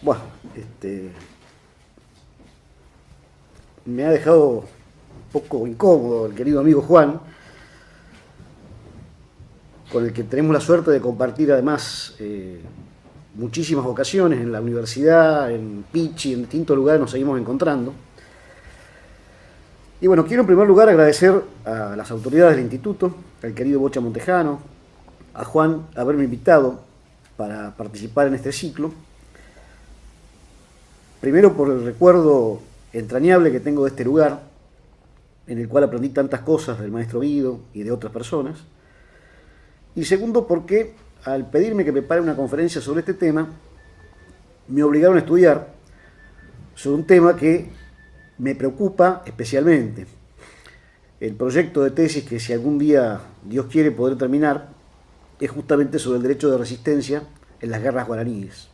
Bueno, me ha dejado un poco incómodo el querido amigo Juan, con el que tenemos la suerte de compartir además muchísimas ocasiones en la universidad, en Pichi, en distintos lugares nos seguimos encontrando. Y bueno, quiero en primer lugar agradecer a las autoridades del instituto, al querido Bocha Montejano, a Juan, haberme invitado para participar en este ciclo. Primero por el recuerdo entrañable que tengo de este lugar, en el cual aprendí tantas cosas del maestro Guido y de otras personas. Y segundo porque al pedirme que prepare una conferencia sobre este tema, me obligaron a estudiar sobre un tema que me preocupa especialmente. El proyecto de tesis que, si algún día Dios quiere, poder terminar, es justamente sobre el derecho de resistencia en las guerras guaraníes,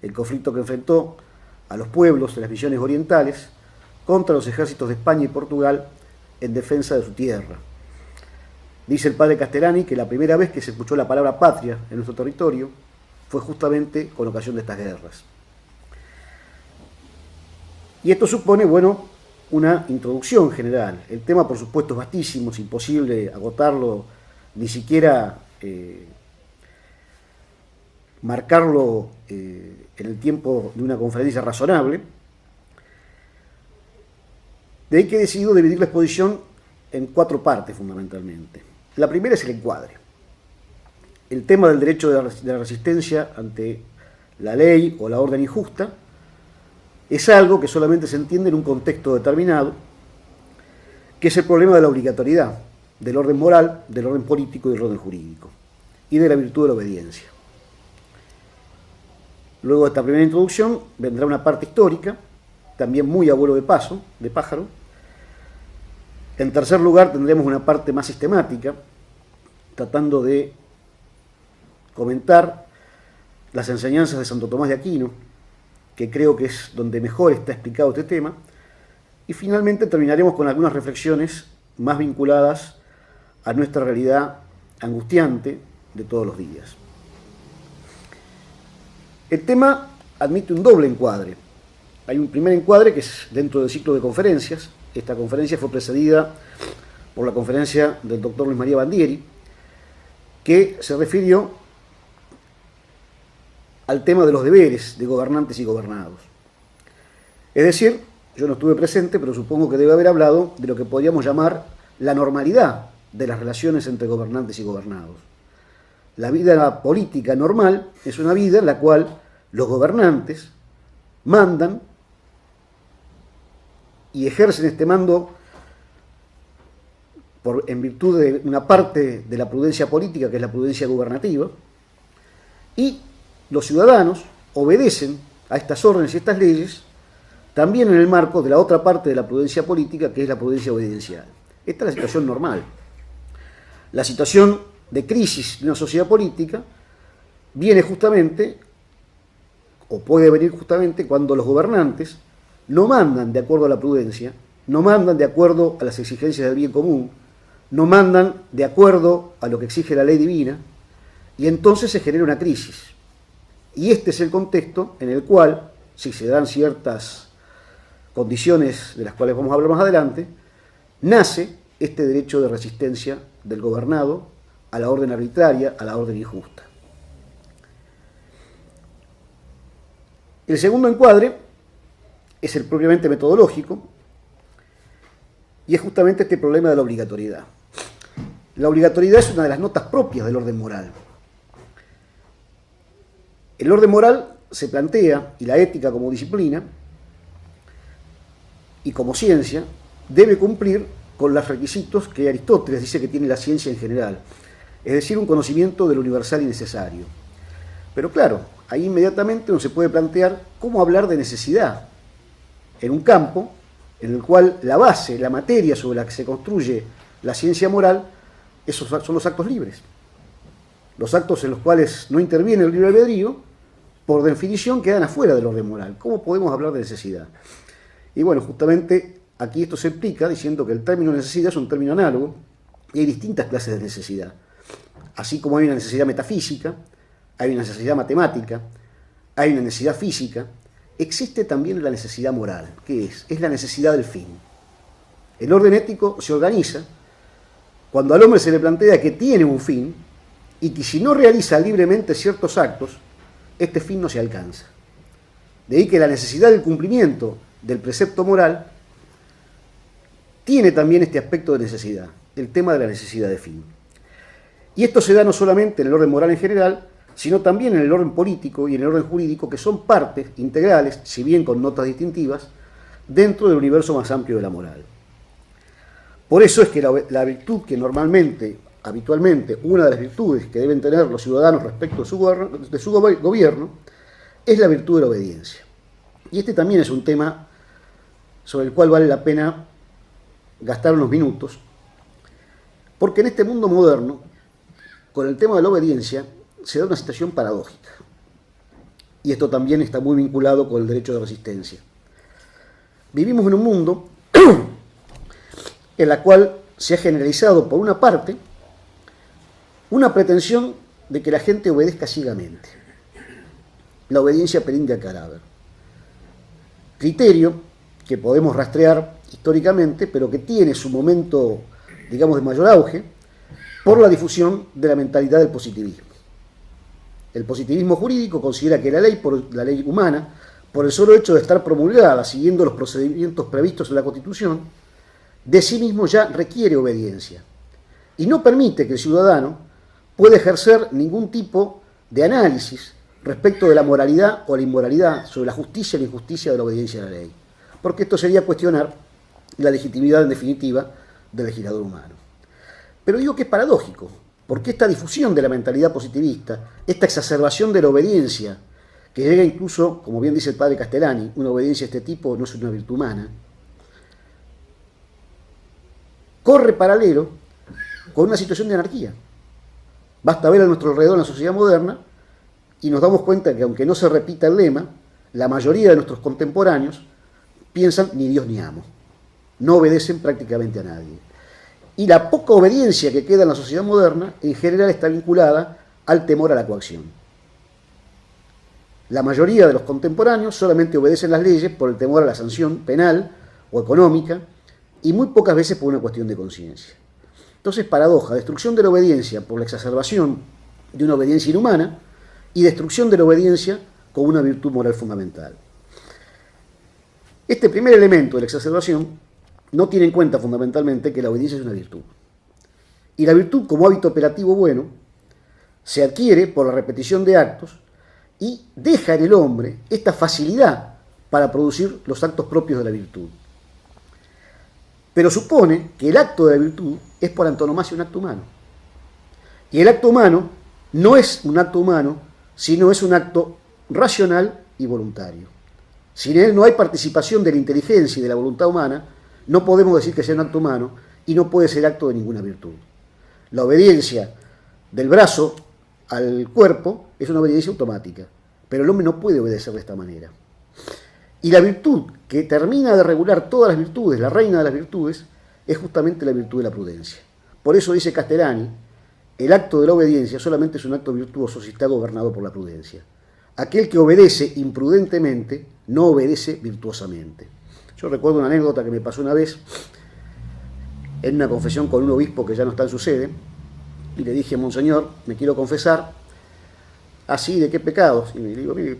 el conflicto que enfrentó a los pueblos de las misiones orientales contra los ejércitos de España y Portugal en defensa de su tierra. Dice el padre Castellani que la primera vez que se escuchó la palabra patria en nuestro territorio fue justamente con ocasión de estas guerras. Y esto supone, bueno, una introducción general. El tema, por supuesto, es vastísimo, es imposible agotarlo, ni siquiera marcarlo en el tiempo de una conferencia razonable. De ahí que he decidido dividir la exposición en 4 partes fundamentalmente. La primera es el encuadre. El tema del derecho de la resistencia ante la ley o la orden injusta es algo que solamente se entiende en un contexto determinado, que es el problema de la obligatoriedad, del orden moral, del orden político y del orden jurídico, y de la virtud de la obediencia. Luego de esta primera introducción vendrá una parte histórica, también muy a vuelo de paso, de pájaro. En tercer lugar tendremos una parte más sistemática, tratando de comentar las enseñanzas de Santo Tomás de Aquino, que creo que es donde mejor está explicado este tema. Y finalmente terminaremos con algunas reflexiones más vinculadas a nuestra realidad angustiante de todos los días. El tema admite un doble encuadre. Hay un primer encuadre que es dentro del ciclo de conferencias. Esta conferencia fue precedida por la conferencia del doctor Luis María Bandieri, que se refirió al tema de los deberes de gobernantes y gobernados. Es decir, yo no estuve presente, pero supongo que debe haber hablado de lo que podríamos llamar la normalidad de las relaciones entre gobernantes y gobernados. La vida política normal es una vida en la cual los gobernantes mandan y ejercen este mando en virtud de una parte de la prudencia política, que es la prudencia gubernativa, y los ciudadanos obedecen a estas órdenes y estas leyes también en el marco de la otra parte de la prudencia política, que es la prudencia obediencial. Esta es la situación normal. La situación de crisis de una sociedad política viene justamente, o puede venir justamente, cuando los gobernantes no mandan de acuerdo a la prudencia, no mandan de acuerdo a las exigencias del bien común, no mandan de acuerdo a lo que exige la ley divina, y entonces se genera una crisis. Y este es el contexto en el cual, si se dan ciertas condiciones de las cuales vamos a hablar más adelante, nace este derecho de resistencia del gobernado a la orden arbitraria, a la orden injusta. El segundo encuadre es el propiamente metodológico, y es justamente este problema de la obligatoriedad. La obligatoriedad es una de las notas propias del orden moral. El orden moral se plantea, y la ética como disciplina y como ciencia, debe cumplir con los requisitos que Aristóteles dice que tiene la ciencia en general, es decir, un conocimiento de lo universal y necesario. Pero claro, ahí inmediatamente uno se puede plantear cómo hablar de necesidad en un campo en el cual la base, la materia sobre la que se construye la ciencia moral, esos son los actos libres. Los actos en los cuales no interviene el libre albedrío, por definición, quedan afuera del orden moral. ¿Cómo podemos hablar de necesidad? Y bueno, justamente aquí esto se explica diciendo que el término necesidad es un término análogo y hay distintas clases de necesidad. Así como hay una necesidad metafísica, hay una necesidad matemática, hay una necesidad física, existe también la necesidad moral. ¿Qué es? Es la necesidad del fin. El orden ético se organiza cuando al hombre se le plantea que tiene un fin y que si no realiza libremente ciertos actos, este fin no se alcanza. De ahí que la necesidad del cumplimiento del precepto moral tiene también este aspecto de necesidad, el tema de la necesidad de fin. Y esto se da no solamente en el orden moral en general, sino también en el orden político y en el orden jurídico, que son partes integrales, si bien con notas distintivas, dentro del universo más amplio de la moral. Por eso es que la virtud que habitualmente, una de las virtudes que deben tener los ciudadanos respecto de su gobierno, es la virtud de la obediencia. Y este también es un tema sobre el cual vale la pena gastar unos minutos, porque en este mundo moderno, con el tema de la obediencia, se da una situación paradójica. Y esto también está muy vinculado con el derecho de resistencia. Vivimos en un mundo en la cual se ha generalizado, por una parte, una pretensión de que la gente obedezca ciegamente. La obediencia perinde al cadáver. Criterio que podemos rastrear históricamente, pero que tiene su momento, digamos, de mayor auge, por la difusión de la mentalidad del positivismo. El positivismo jurídico considera que la ley humana, por el solo hecho de estar promulgada siguiendo los procedimientos previstos en la Constitución, de sí mismo ya requiere obediencia y no permite que el ciudadano pueda ejercer ningún tipo de análisis respecto de la moralidad o la inmoralidad, sobre la justicia y la injusticia de la obediencia a la ley, porque esto sería cuestionar la legitimidad en definitiva del legislador humano. Pero digo que es paradójico, porque esta difusión de la mentalidad positivista, esta exacerbación de la obediencia, que llega incluso, como bien dice el padre Castellani, una obediencia de este tipo no es una virtud humana, corre paralelo con una situación de anarquía. Basta ver a nuestro alrededor en la sociedad moderna y nos damos cuenta que, aunque no se repita el lema, la mayoría de nuestros contemporáneos piensan ni Dios ni amo. No obedecen prácticamente a nadie. Y la poca obediencia que queda en la sociedad moderna, en general, está vinculada al temor a la coacción. La mayoría de los contemporáneos solamente obedecen las leyes por el temor a la sanción penal o económica, y muy pocas veces por una cuestión de conciencia. Entonces, paradoja, destrucción de la obediencia por la exacerbación de una obediencia inhumana y destrucción de la obediencia como una virtud moral fundamental. Este primer elemento de la exacerbación no tiene en cuenta fundamentalmente que la obediencia es una virtud. Y la virtud, como hábito operativo bueno, se adquiere por la repetición de actos y deja en el hombre esta facilidad para producir los actos propios de la virtud. Pero supone que el acto de la virtud es por antonomasia un acto humano. Y el acto humano no es un acto humano, sino es un acto racional y voluntario. Si en él no hay participación de la inteligencia y de la voluntad humana, no podemos decir que sea un acto humano y no puede ser acto de ninguna virtud. La obediencia del brazo al cuerpo es una obediencia automática, pero el hombre no puede obedecer de esta manera. Y la virtud que termina de regular todas las virtudes, la reina de las virtudes, es justamente la virtud de la prudencia. Por eso dice Castellani, el acto de la obediencia solamente es un acto virtuoso si está gobernado por la prudencia. Aquel que obedece imprudentemente no obedece virtuosamente. Yo recuerdo una anécdota que me pasó una vez en una confesión con un obispo que ya no está en su sede, y le dije: Monseñor, me quiero confesar. ¿Así? ¿De qué pecados? Y le digo: mire,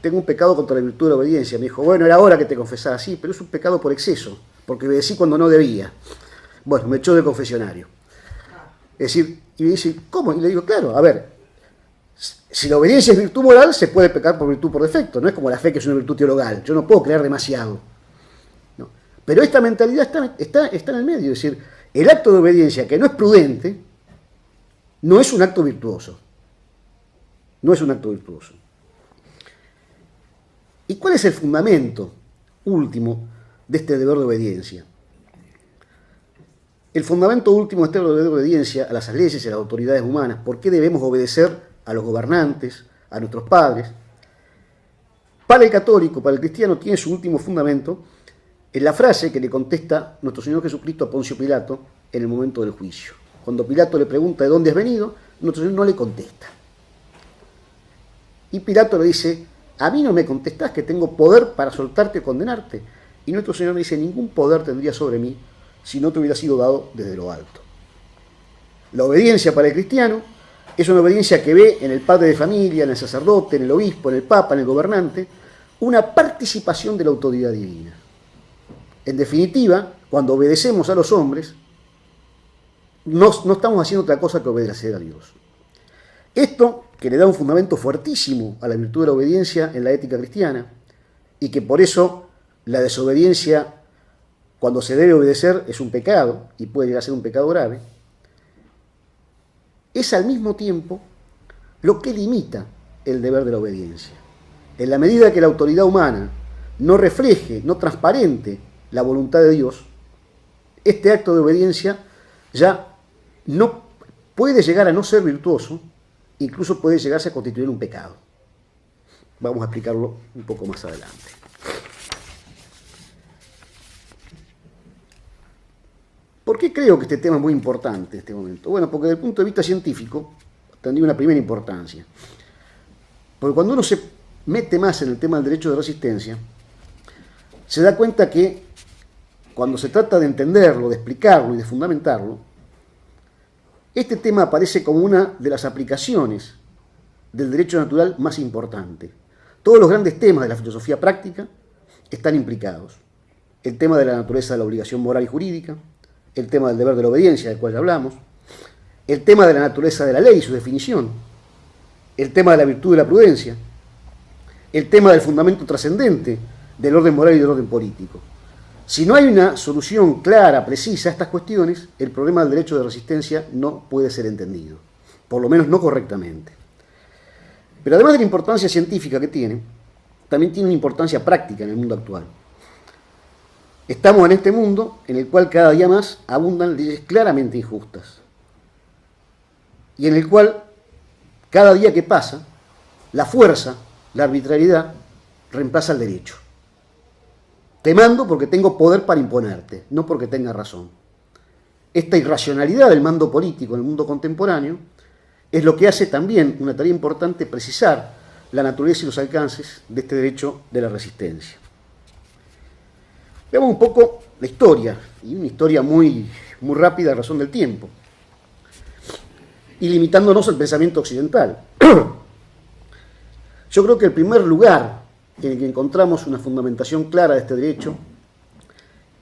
tengo un pecado contra la virtud de la obediencia. Me dijo: bueno, era hora que te confesara. Así, pero es un pecado por exceso, porque obedecí cuando no debía. Bueno, me echó del confesionario. Es decir, y me dice: ¿cómo? Y le digo: claro, a ver, si la obediencia es virtud moral, se puede pecar por virtud por defecto. No es como la fe, que es una virtud teologal. Yo no puedo creer demasiado. ¿No? Pero esta mentalidad está en el medio. Es decir, el acto de obediencia que no es prudente no es un acto virtuoso. No es un acto virtuoso. ¿Y cuál es el fundamento último de este deber de obediencia? El fundamento último de este deber de obediencia a las leyes y a las autoridades humanas, ¿por qué debemos obedecer a los gobernantes, a nuestros padres? Para el católico, para el cristiano, tiene su último fundamento en la frase que le contesta nuestro Señor Jesucristo a Poncio Pilato en el momento del juicio. Cuando Pilato le pregunta de dónde has venido, nuestro Señor no le contesta. Y Pilato le dice, a mí no me contestás que tengo poder para soltarte o condenarte. Y nuestro Señor le dice, ningún poder tendría sobre mí si no te hubiera sido dado desde lo alto. La obediencia para el cristiano es una obediencia que ve en el padre de familia, en el sacerdote, en el obispo, en el papa, en el gobernante, una participación de la autoridad divina. En definitiva, cuando obedecemos a los hombres, no estamos haciendo otra cosa que obedecer a Dios. Esto, que le da un fundamento fuertísimo a la virtud de la obediencia en la ética cristiana, y que por eso la desobediencia, cuando se debe obedecer, es un pecado, y puede llegar a ser un pecado grave, es al mismo tiempo lo que limita el deber de la obediencia. En la medida que la autoridad humana no refleje, no transparente la voluntad de Dios, este acto de obediencia ya no puede llegar a no ser virtuoso, incluso puede llegarse a constituir un pecado. Vamos a explicarlo un poco más adelante. ¿Por qué creo que este tema es muy importante en este momento? Bueno, porque desde el punto de vista científico tendría una primera importancia. Porque cuando uno se mete más en el tema del derecho de resistencia, se da cuenta que cuando se trata de entenderlo, de explicarlo y de fundamentarlo, este tema aparece como una de las aplicaciones del derecho natural más importante. Todos los grandes temas de la filosofía práctica están implicados. El tema de la naturaleza de la obligación moral y jurídica, el tema del deber de la obediencia, del cual ya hablamos, el tema de la naturaleza de la ley y su definición, el tema de la virtud de la prudencia, el tema del fundamento trascendente del orden moral y del orden político. Si no hay una solución clara, precisa a estas cuestiones, el problema del derecho de resistencia no puede ser entendido, por lo menos no correctamente. Pero además de la importancia científica que tiene, también tiene una importancia práctica en el mundo actual. Estamos en este mundo en el cual cada día más abundan leyes claramente injustas y en el cual cada día que pasa la fuerza, la arbitrariedad reemplaza el derecho. Te mando porque tengo poder para imponerte, no porque tenga razón. Esta irracionalidad del mando político en el mundo contemporáneo es lo que hace también una tarea importante precisar la naturaleza y los alcances de este derecho de la resistencia. Veamos un poco la historia, y una historia muy rápida a razón del tiempo, y limitándonos al pensamiento occidental. Yo creo que el primer lugar en el que encontramos una fundamentación clara de este derecho,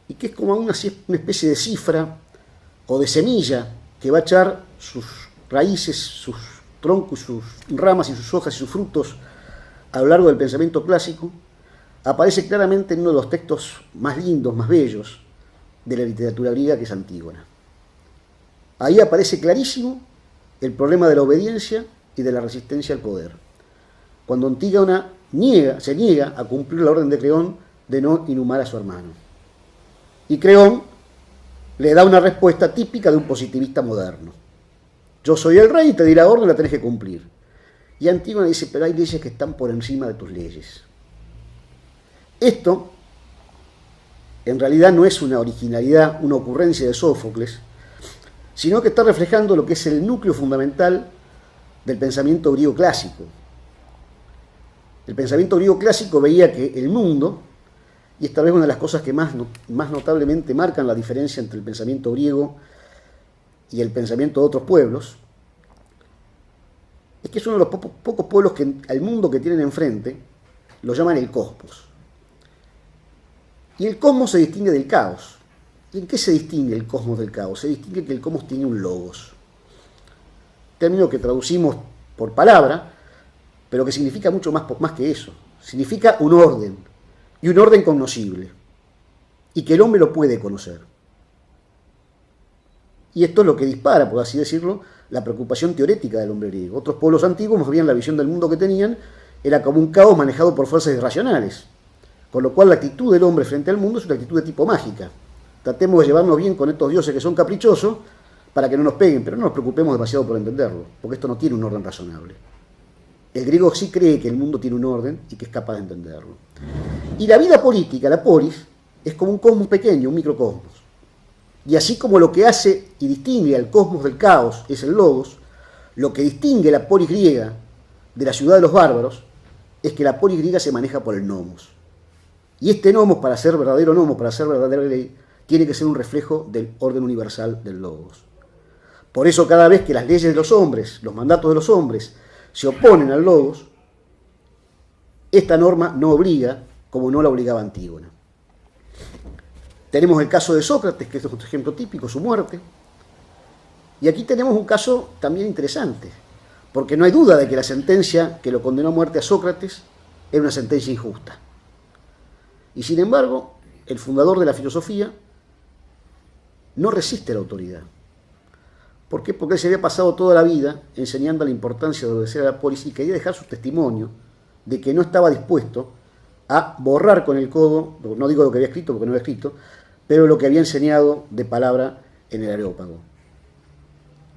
y que es como una especie de cifra o de semilla que va a echar sus raíces, sus troncos, sus ramas y sus hojas y sus frutos a lo largo del pensamiento clásico, aparece claramente en uno de los textos más lindos, más bellos de la literatura griega, que es Antígona. Ahí aparece clarísimo el problema de la obediencia y de la resistencia al poder. Cuando Antígona se niega a cumplir la orden de Creón de no inhumar a su hermano. Y Creón le da una respuesta típica de un positivista moderno. Yo soy el rey y te di la orden, la tenés que cumplir. Y Antígona dice, pero hay leyes que están por encima de tus leyes. Esto, en realidad, no es una originalidad, una ocurrencia de Sófocles, sino que está reflejando lo que es el núcleo fundamental del pensamiento griego clásico. El pensamiento griego clásico veía que el mundo, y esta vez una de las cosas que más notablemente marcan la diferencia entre el pensamiento griego y el pensamiento de otros pueblos, es que es uno de los pocos pueblos que al mundo que tienen enfrente lo llaman el cosmos. Y el cosmos se distingue del caos. ¿Y en qué se distingue el cosmos del caos? Se distingue que el cosmos tiene un logos. Término que traducimos por palabra, pero que significa mucho más que eso. Significa un orden, y un orden cognoscible, y que el hombre lo puede conocer. Y esto es lo que dispara, por así decirlo, la preocupación teorética del hombre griego. Otros pueblos antiguos, más bien la visión del mundo que tenían, era como un caos manejado por fuerzas irracionales. Con lo cual la actitud del hombre frente al mundo es una actitud de tipo mágica. Tratemos de llevarnos bien con estos dioses que son caprichosos para que no nos peguen, pero no nos preocupemos demasiado por entenderlo, porque esto no tiene un orden razonable. El griego sí cree que el mundo tiene un orden y que es capaz de entenderlo. Y la vida política, la polis, es como un cosmos pequeño, un microcosmos. Y así como lo que hace y distingue al cosmos del caos es el logos, lo que distingue la polis griega de la ciudad de los bárbaros es que la polis griega se maneja por el nomos. Y este nomos, para ser verdadero nomos, para ser verdadera ley, tiene que ser un reflejo del orden universal del logos. Por eso cada vez que las leyes de los hombres, los mandatos de los hombres, se oponen al logos, esta norma no obliga como no la obligaba Antígona. Tenemos el caso de Sócrates, que es otro ejemplo típico, su muerte. Y aquí tenemos un caso también interesante, porque no hay duda de que la sentencia que lo condenó a muerte a Sócrates era una sentencia injusta. Y sin embargo, el fundador de la filosofía no resiste la autoridad. ¿Por qué? Porque él se había pasado toda la vida enseñando la importancia de obedecer a la polis y quería dejar su testimonio de que no estaba dispuesto a borrar con el codo, no digo lo que había escrito porque no había escrito, pero lo que había enseñado de palabra en el Areópago.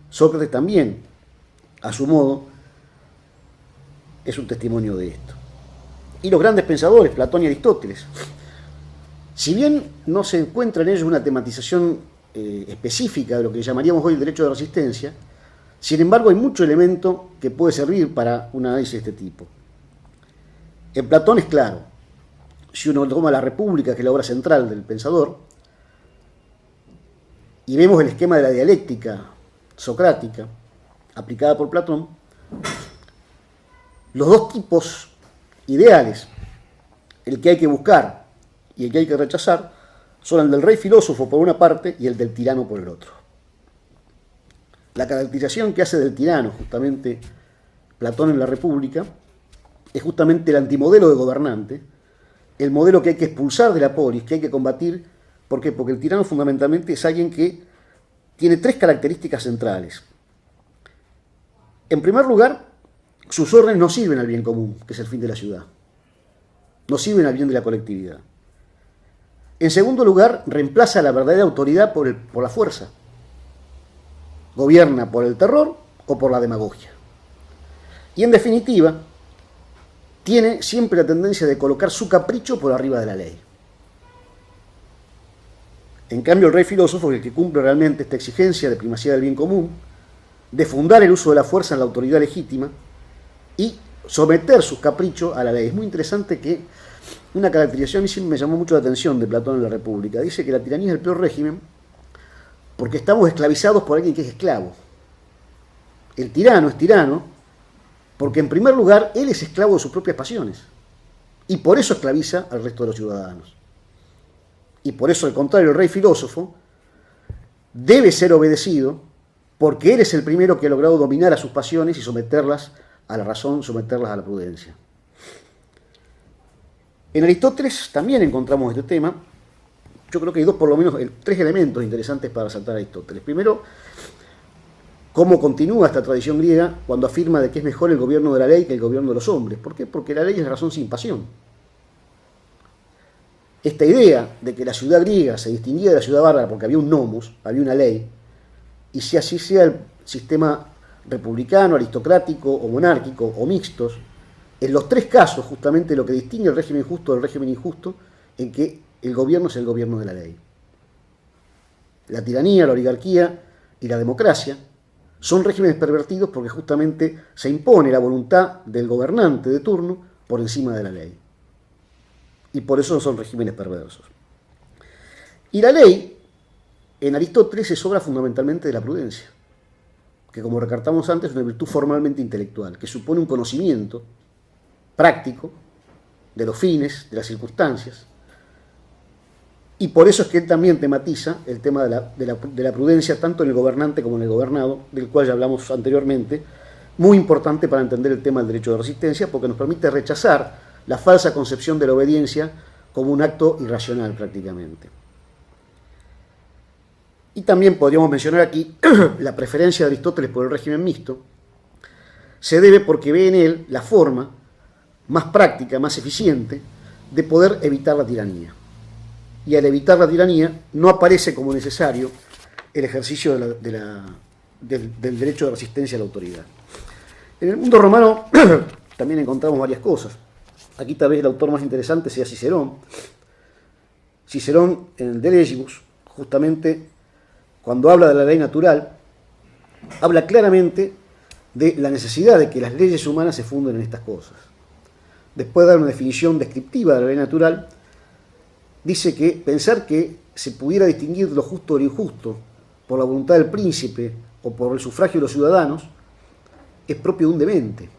Sócrates también, a su modo, es un testimonio de esto. Y los grandes pensadores, Platón y Aristóteles, si bien no se encuentra en ellos una tematización específica de lo que llamaríamos hoy el derecho de resistencia, sin embargo hay mucho elemento que puede servir para un análisis de este tipo. En Platón es claro, si uno toma la República, que es la obra central del pensador, y vemos el esquema de la dialéctica socrática aplicada por Platón, los dos tipos ideales, el que hay que buscar y el que hay que rechazar, son el del rey filósofo por una parte y el del tirano por el otro. La caracterización que hace del tirano justamente Platón en la República es justamente el antimodelo de gobernante, el modelo que hay que expulsar de la polis, que hay que combatir. ¿Por qué? Porque el tirano fundamentalmente es alguien que tiene tres características centrales. En primer lugar, sus órdenes no sirven al bien común, que es el fin de la ciudad. No sirven al bien de la colectividad. En segundo lugar, reemplaza la verdadera autoridad por la fuerza. Gobierna por el terror o por la demagogia. Y en definitiva, tiene siempre la tendencia de colocar su capricho por arriba de la ley. En cambio, el rey filósofo es el que cumple realmente esta exigencia de primacía del bien común, de fundar el uso de la fuerza en la autoridad legítima y someter sus caprichos a la ley. Es muy interesante que una caracterización a mí siempre me llamó mucho la atención de Platón en la República. Dice que la tiranía es el peor régimen porque estamos esclavizados por alguien que es esclavo. El tirano es tirano porque, en primer lugar, él es esclavo de sus propias pasiones y por eso esclaviza al resto de los ciudadanos. Y por eso, al contrario, el rey filósofo debe ser obedecido porque él es el primero que ha logrado dominar a sus pasiones y someterlas a la razón, someterlas a la prudencia. En Aristóteles también encontramos este tema. Yo creo que hay por lo menos tres elementos interesantes para resaltar a Aristóteles. Primero, cómo continúa esta tradición griega cuando afirma de que es mejor el gobierno de la ley que el gobierno de los hombres. ¿Por qué? Porque la ley es la razón sin pasión. Esta idea de que la ciudad griega se distinguía de la ciudad bárbara porque había un nomos, había una ley, y si así sea el sistema republicano, aristocrático o monárquico o mixtos, en los tres casos justamente lo que distingue el régimen justo del régimen injusto en que el gobierno es el gobierno de la ley. La tiranía, la oligarquía y la democracia son regímenes pervertidos porque justamente se impone la voluntad del gobernante de turno por encima de la ley. Y por eso son regímenes perversos. Y la ley, en Aristóteles, se sobra fundamentalmente de la prudencia, que como recartamos antes es una virtud formalmente intelectual, que supone un conocimiento práctico de los fines, de las circunstancias, y por eso es que él también tematiza el tema de la prudencia tanto en el gobernante como en el gobernado, del cual ya hablamos anteriormente, muy importante para entender el tema del derecho de resistencia, porque nos permite rechazar la falsa concepción de la obediencia como un acto irracional prácticamente. Y también podríamos mencionar aquí la preferencia de Aristóteles por el régimen mixto, se debe porque ve en él la forma más práctica, más eficiente de poder evitar la tiranía. Y al evitar la tiranía no aparece como necesario el ejercicio del derecho de resistencia a la autoridad. En el mundo romano también encontramos varias cosas. Aquí tal vez el autor más interesante sea Cicerón. Cicerón, en el De Legibus, justamente cuando habla de la ley natural, habla claramente de la necesidad de que las leyes humanas se funden en estas cosas. Después de dar una definición descriptiva de la ley natural, dice que pensar que se pudiera distinguir lo justo de lo injusto por la voluntad del príncipe o por el sufragio de los ciudadanos es propio de un demente.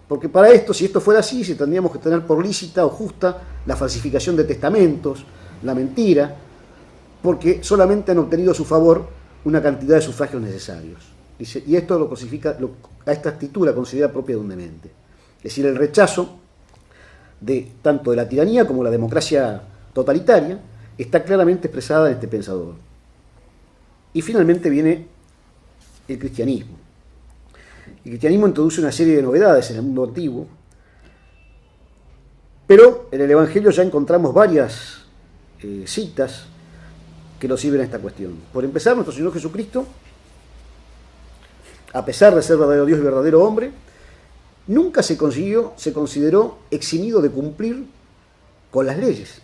Porque para esto, si esto fuera así, si tendríamos que tener por lícita o justa la falsificación de testamentos, la mentira, porque solamente han obtenido a su favor una cantidad de sufragios necesarios. Dice, y esto lo clasifica, a esta actitud la considera propia de un demente. Es decir, el rechazo de tanto de la tiranía como la democracia totalitaria está claramente expresada en este pensador. Y finalmente viene el cristianismo. El cristianismo introduce una serie de novedades en el mundo antiguo, pero en el Evangelio ya encontramos varias citas que nos sirven a esta cuestión. Por empezar, nuestro Señor Jesucristo, a pesar de ser verdadero Dios y verdadero hombre, nunca se consideró eximido de cumplir con las leyes.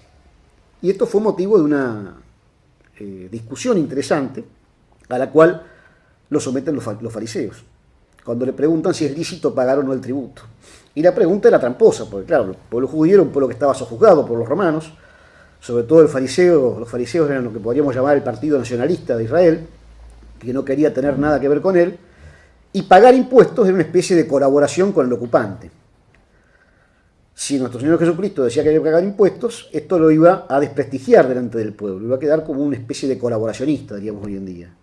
Y esto fue motivo de una discusión interesante a la cual lo someten los fariseos, cuando le preguntan si es lícito pagar o no el tributo. Y la pregunta era tramposa, porque claro, el pueblo judío era un pueblo que estaba sojuzgado por los romanos, sobre todo los fariseos eran lo que podríamos llamar el partido nacionalista de Israel, que no quería tener nada que ver con él, y pagar impuestos era una especie de colaboración con el ocupante. Si nuestro Señor Jesucristo decía que había que pagar impuestos, esto lo iba a desprestigiar delante del pueblo, iba a quedar como una especie de colaboracionista, diríamos hoy en día.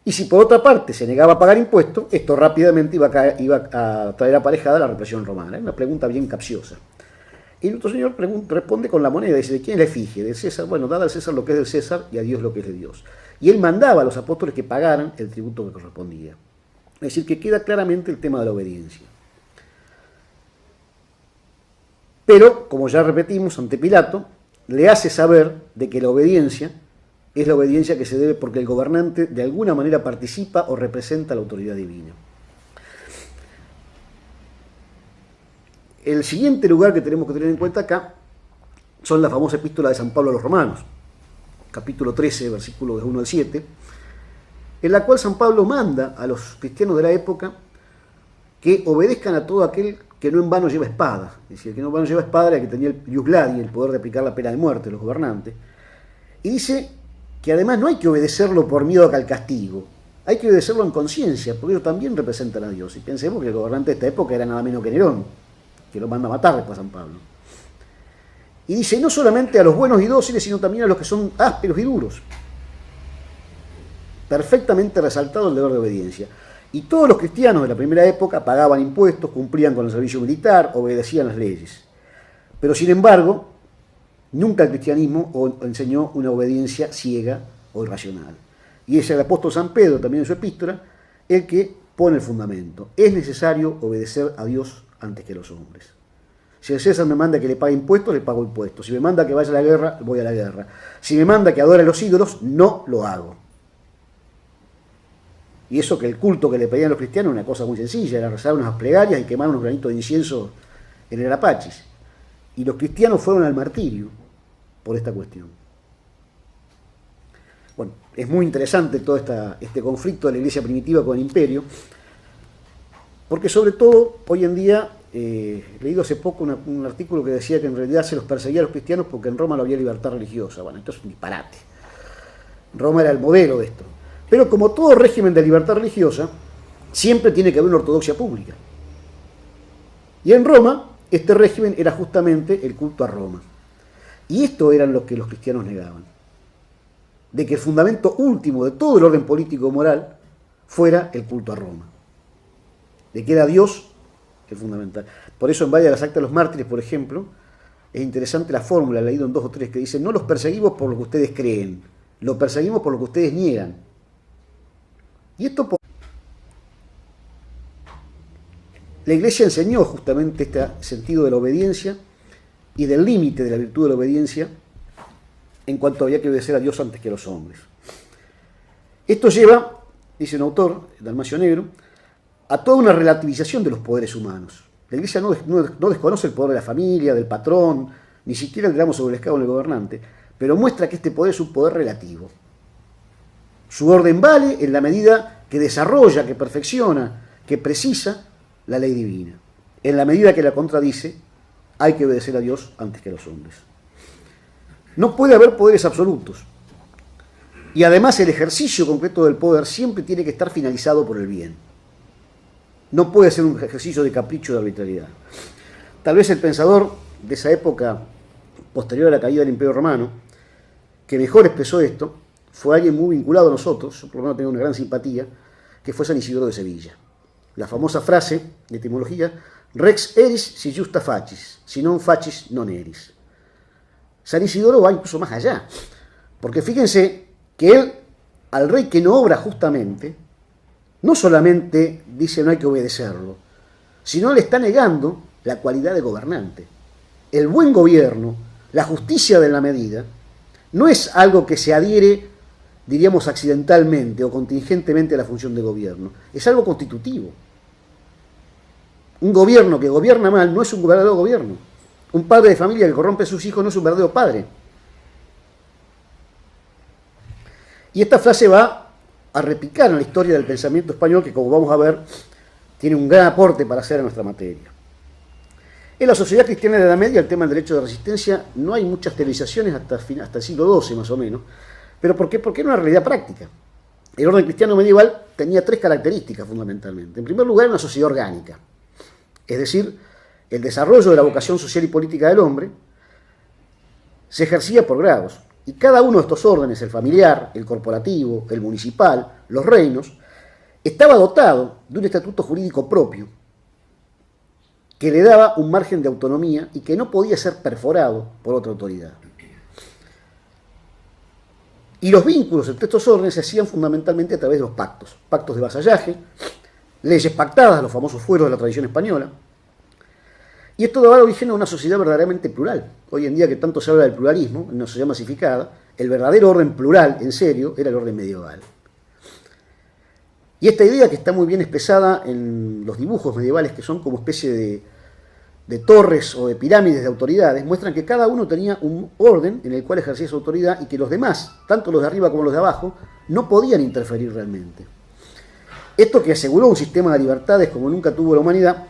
Y si por otra parte se negaba a pagar impuestos, esto rápidamente iba a traer aparejada la represión romana. Es una pregunta bien capciosa. Y nuestro Señor responde con la moneda, dice, ¿de quién es la efigie? ¿Del César? Bueno, dad al César lo que es del César y a Dios lo que es de Dios. Y él mandaba a los apóstoles que pagaran el tributo que correspondía. Es decir, que queda claramente el tema de la obediencia. Pero, como ya repetimos ante Pilato, le hace saber de que la obediencia es la obediencia que se debe porque el gobernante de alguna manera participa o representa la autoridad divina. El siguiente lugar que tenemos que tener en cuenta acá son la famosa epístola de San Pablo a los Romanos, capítulo 13, versículos de 1 al 7, en la cual San Pablo manda a los cristianos de la época que obedezcan a todo aquel que no en vano lleva espada. Es decir, el que no en vano lleva espada era el que tenía el ius gladi, el poder de aplicar la pena de muerte a los gobernantes. Y dice que además no hay que obedecerlo por miedo al castigo, hay que obedecerlo en conciencia, porque ellos también representan a Dios. Y pensemos que el gobernante de esta época era nada menos que Nerón, que lo manda a matar después a San Pablo. Y dice, no solamente a los buenos y dóciles, sino también a los que son ásperos y duros. Perfectamente resaltado el deber de obediencia. Y todos los cristianos de la primera época pagaban impuestos, cumplían con el servicio militar, obedecían las leyes. Pero sin embargo, nunca el cristianismo enseñó una obediencia ciega o irracional. Y es el apóstol San Pedro, también en su epístola, el que pone el fundamento. Es necesario obedecer a Dios antes que a los hombres. Si el César me manda que le pague impuestos, le pago impuestos. Si me manda que vaya a la guerra, voy a la guerra. Si me manda que adore a los ídolos, no lo hago. Y eso que el culto que le pedían los cristianos era una cosa muy sencilla, era rezar unas plegarias y quemar unos granitos de incienso en el Arapachis. Y los cristianos fueron al martirio por esta cuestión. Bueno, es muy interesante todo este conflicto de la iglesia primitiva con el imperio, porque sobre todo hoy en día, he leído hace poco un artículo que decía que en realidad se los perseguía a los cristianos porque en Roma no había libertad religiosa. Bueno, esto es un disparate. Roma era el modelo de esto. Pero como todo régimen de libertad religiosa, siempre tiene que haber una ortodoxia pública. Y en Roma, este régimen era justamente el culto a Roma. Y esto era lo que los cristianos negaban. De que el fundamento último de todo el orden político y moral fuera el culto a Roma. De que era Dios el fundamental. Por eso en varias de las actas de los mártires, por ejemplo, es interesante la fórmula, leído en 2 o 3, que dice, no los perseguimos por lo que ustedes creen, los perseguimos por lo que ustedes niegan. Y esto la Iglesia enseñó justamente este sentido de la obediencia y del límite de la virtud de la obediencia en cuanto había que obedecer a Dios antes que a los hombres. Esto lleva, dice un autor, Dalmacio Negro, a toda una relativización de los poderes humanos. La Iglesia no desconoce el poder de la familia, del patrón, ni siquiera el gramo sobre el esclavo del gobernante, pero muestra que este poder es un poder relativo. Su orden vale en la medida que desarrolla, que perfecciona, que precisa la ley divina. En la medida que la contradice, hay que obedecer a Dios antes que a los hombres. No puede haber poderes absolutos. Y además el ejercicio concreto del poder siempre tiene que estar finalizado por el bien. No puede ser un ejercicio de capricho o de arbitrariedad. Tal vez el pensador de esa época posterior a la caída del Imperio Romano, que mejor expresó esto, fue alguien muy vinculado a nosotros, yo por lo menos tengo una gran simpatía, que fue San Isidoro de Sevilla. La famosa frase de etimología, rex eris si justa facis, si non facis non eris. San Isidoro va incluso más allá, porque fíjense que él, al rey que no obra justamente, no solamente dice no hay que obedecerlo, sino le está negando la cualidad de gobernante. El buen gobierno, la justicia de la medida, no es algo que se adhiere, diríamos, accidentalmente o contingentemente a la función de gobierno, es algo constitutivo. Un gobierno que gobierna mal no es un verdadero gobierno. Un padre de familia que corrompe a sus hijos no es un verdadero padre. Y esta frase va a repicar en la historia del pensamiento español que, como vamos a ver, tiene un gran aporte para hacer a nuestra materia. En la sociedad cristiana de la Edad Media, el tema del derecho de resistencia, no hay muchas teorizaciones hasta el siglo XII más o menos. ¿Pero por qué? Porque era una realidad práctica. El orden cristiano medieval tenía tres características fundamentalmente. En primer lugar, una sociedad orgánica, es decir, el desarrollo de la vocación social y política del hombre se ejercía por grados. Y cada uno de estos órdenes, el familiar, el corporativo, el municipal, los reinos, estaba dotado de un estatuto jurídico propio que le daba un margen de autonomía y que no podía ser perforado por otra autoridad. Y los vínculos entre estos órdenes se hacían fundamentalmente a través de los pactos. Pactos de vasallaje, leyes pactadas, los famosos fueros de la tradición española. Y esto daba origen a una sociedad verdaderamente plural. Hoy en día que tanto se habla del pluralismo, en una sociedad masificada, el verdadero orden plural, en serio, era el orden medieval. Y esta idea, que está muy bien expresada en los dibujos medievales, que son como especie de torres o de pirámides de autoridades, muestran que cada uno tenía un orden en el cual ejercía su autoridad y que los demás, tanto los de arriba como los de abajo, no podían interferir realmente. Esto, que aseguró un sistema de libertades como nunca tuvo la humanidad,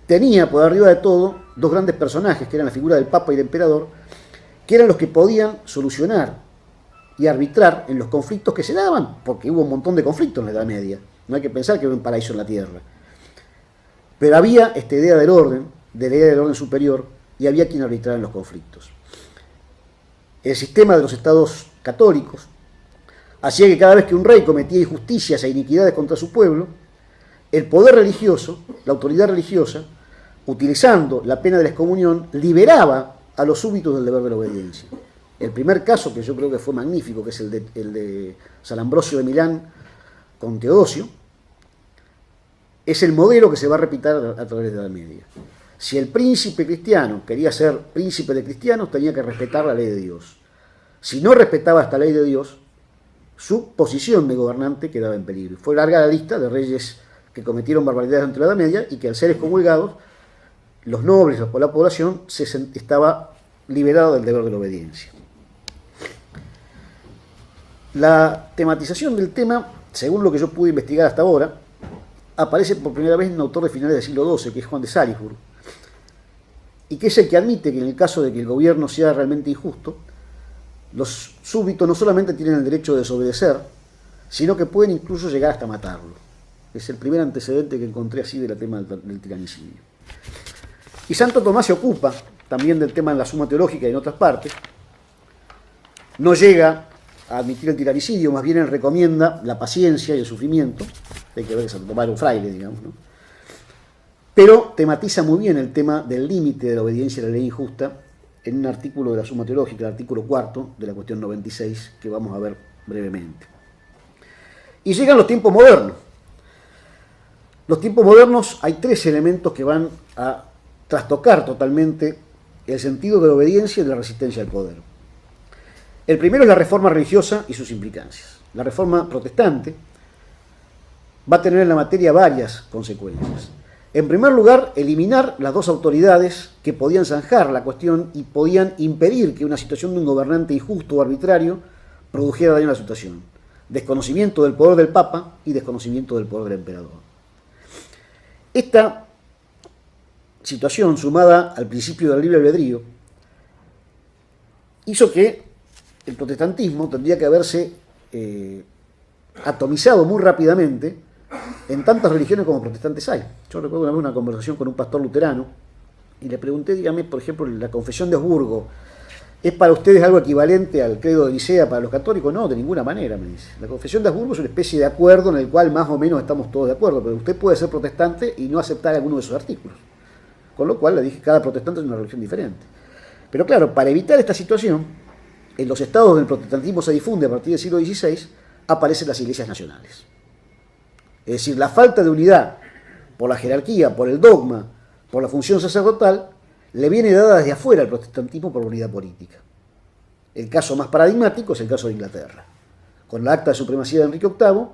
tenía por arriba de todo dos grandes personajes, que eran la figura del Papa y del Emperador, que eran los que podían solucionar y arbitrar en los conflictos que se daban, porque hubo un montón de conflictos en la Edad Media. No hay que pensar que había un paraíso en la tierra. Pero había esta idea del orden, de la idea del orden superior, y había quien arbitrara en los conflictos. El sistema de los estados católicos hacía que cada vez que un rey cometía injusticias e iniquidades contra su pueblo, el poder religioso, la autoridad religiosa, utilizando la pena de la excomunión, liberaba a los súbditos del deber de la obediencia. El primer caso, que yo creo que fue magnífico, que es el de San Ambrosio de Milán con Teodosio, es el modelo que se va a repetir a través de la Edad Media. Si el príncipe cristiano quería ser príncipe de cristianos, tenía que respetar la ley de Dios. Si no respetaba esta ley de Dios, su posición de gobernante quedaba en peligro. Fue larga la lista de reyes que cometieron barbaridades dentro de la Edad Media y que, al ser excomulgados, los nobles, la población, estaba liberado del deber de la obediencia. La tematización del tema, según lo que yo pude investigar hasta ahora, aparece por primera vez en un autor de finales del siglo XII, que es Juan de Salisbury, y que es el que admite que en el caso de que el gobierno sea realmente injusto, los súbditos no solamente tienen el derecho de desobedecer, sino que pueden incluso llegar hasta matarlo. Es el primer antecedente que encontré así del tema del tiranicidio. Y Santo Tomás se ocupa también del tema en la Suma Teológica y en otras partes. No llega a admitir el tiranicidio, más bien él recomienda la paciencia y el sufrimiento. Hay que ver que Santo Tomás era un fraile, digamos, ¿no? Pero tematiza muy bien el tema del límite de la obediencia a la ley injusta en un artículo de la Suma Teológica, el artículo 4 de la cuestión 96, que vamos a ver brevemente. Y llegan los tiempos modernos. Los tiempos modernos, hay tres elementos que van a trastocar totalmente el sentido de la obediencia y de la resistencia al poder. El primero es la reforma religiosa y sus implicancias. La reforma protestante va a tener en la materia varias consecuencias. En primer lugar, eliminar las dos autoridades que podían zanjar la cuestión y podían impedir que una situación de un gobernante injusto o arbitrario produjera daño a la situación. desconocimiento del poder del Papa y desconocimiento del poder del emperador. Esta situación, sumada al principio del libre albedrío, hizo que el protestantismo tendría que haberse atomizado muy rápidamente en tantas religiones como protestantes hay. Yo recuerdo una vez una conversación con un pastor luterano y le pregunté, dígame, por ejemplo, la Confesión de Habsburgo, ¿es para ustedes algo equivalente al credo de Nicea para los católicos? No, de ninguna manera, me dice. La Confesión de Habsburgo es una especie de acuerdo en el cual más o menos estamos todos de acuerdo, pero usted puede ser protestante y no aceptar alguno de sus artículos. Con lo cual le dije, cada protestante es una religión diferente. Pero claro, para evitar esta situación, en los estados donde el protestantismo se difunde a partir del siglo XVI, aparecen las iglesias nacionales. Es decir, la falta de unidad por la jerarquía, por el dogma, por la función sacerdotal, le viene dada desde afuera al protestantismo por unidad política. El caso más paradigmático es el caso de Inglaterra, con la acta de supremacía de Enrique VIII